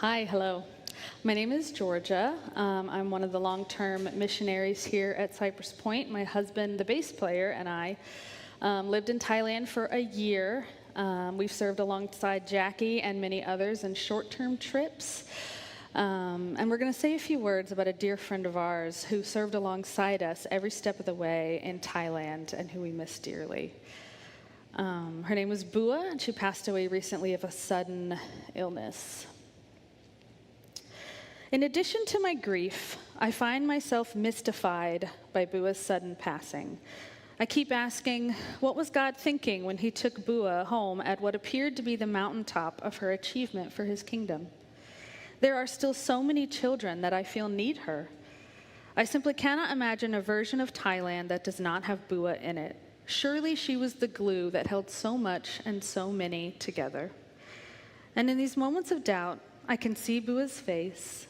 Hi, hello. My name is Georgia. I'm one of the long-term missionaries here at Cypress Point. My husband, the bass player, and I lived in Thailand for a year. We've served alongside Jackie and many others in short-term trips. And we're going to say a few words about a dear friend of ours who served alongside us every step of the way in Thailand and who we miss dearly. Her name was Bua, and she passed away recently of a sudden illness. In addition to my grief, I find myself mystified by Bua's sudden passing. I keep asking, what was God thinking when he took Bua home at what appeared to be the mountaintop of her achievement for his kingdom? There are still so many children that I feel need her. I simply cannot imagine a version of Thailand that does not have Bua in it. Surely she was the glue that held so much and so many together. And in these moments of doubt, I can see Bua's face,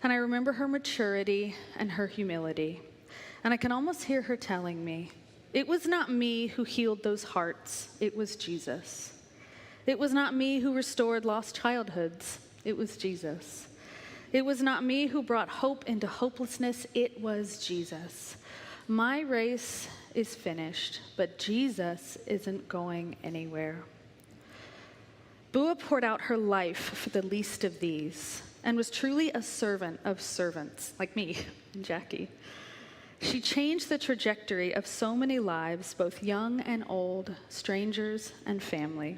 and I remember her maturity and her humility. And I can almost hear her telling me, it was not me who healed those hearts, it was Jesus. It was not me who restored lost childhoods, it was Jesus. It was not me who brought hope into hopelessness, it was Jesus. My race is finished, but Jesus isn't going anywhere. Bua poured out her life for the least of these, and was truly a servant of servants, like me and Jackie. She changed the trajectory of so many lives, both young and old, strangers and family.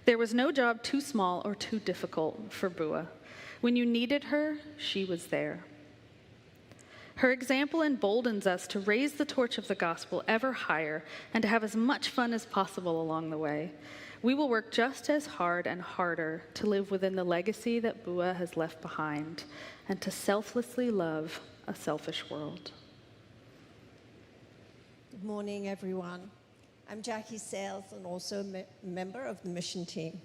There was no job too small or too difficult for Bua. When you needed her, she was there. Her example emboldens us to raise the torch of the gospel ever higher and to have as much fun as possible along the way. We will work just as hard and harder to live within the legacy that Bua has left behind and to selflessly love a selfish world. Good morning, everyone. I'm Jackie Sayles and also a member of the mission team.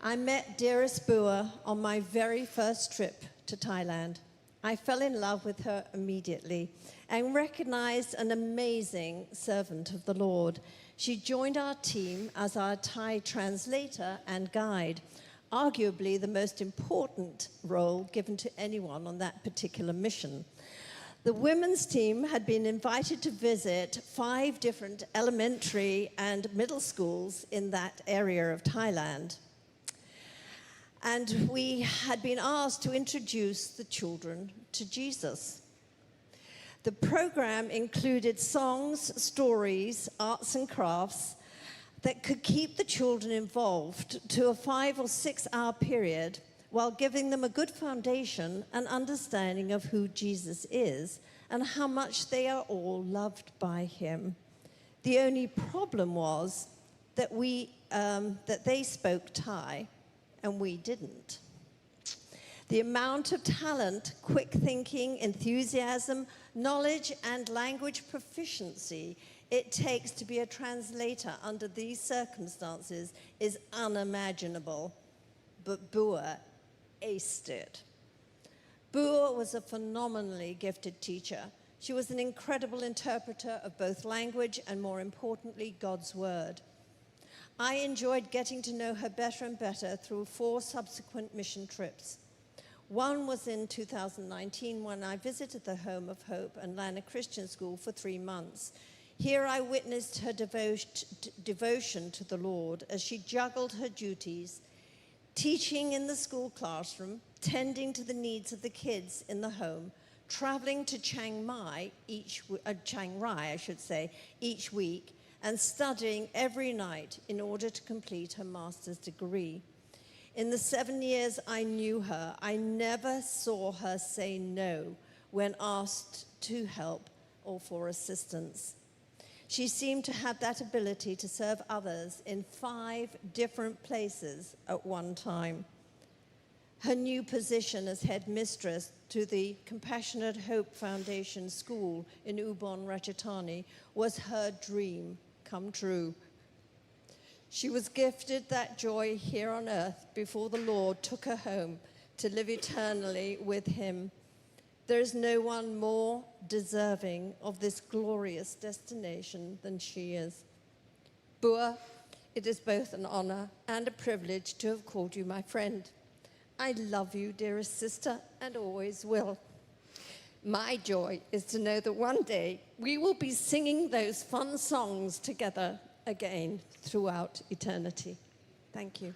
I met dearest Bua on my very first trip to Thailand. I fell in love with her immediately and recognized an amazing servant of the Lord. She joined our team as our Thai translator and guide, arguably the most important role given to anyone on that particular mission. The women's team had been invited to visit 5 different elementary and middle schools in that area of Thailand. And we had been asked to introduce the children to Jesus. The program included songs, stories, arts and crafts that could keep the children involved to a 5 or 6 hour period while giving them a good foundation and understanding of who Jesus is and how much they are all loved by him. The only problem was that they spoke Thai and we didn't. The amount of talent, quick thinking, enthusiasm, knowledge, and language proficiency it takes to be a translator under these circumstances is unimaginable. But Bua aced it. Bua was a phenomenally gifted teacher. She was an incredible interpreter of both language and, more importantly, God's word. I enjoyed getting to know her better and better through 4 subsequent mission trips. One was in 2019 when I visited the Home of Hope and Lana Christian School for 3 months. Here I witnessed her devotion to the Lord as she juggled her duties, teaching in the school classroom, tending to the needs of the kids in the home, traveling to Chiang Mai each week, and studying every night in order to complete her master's degree. In the 7 years I knew her, I never saw her say no when asked to help or for assistance. She seemed to have that ability to serve others in 5 different places at one time. Her new position as headmistress to the Compassionate Hope Foundation School in Ubon Ratchathani was her dream come true. She was gifted that joy here on earth before the Lord took her home to live eternally with him. There is no one more deserving of this glorious destination than she is. Bua it is both an honor and a privilege to have called you my friend. I love you, dearest sister, and always will. My joy is to know that one day we will be singing those fun songs together again throughout eternity. Thank you.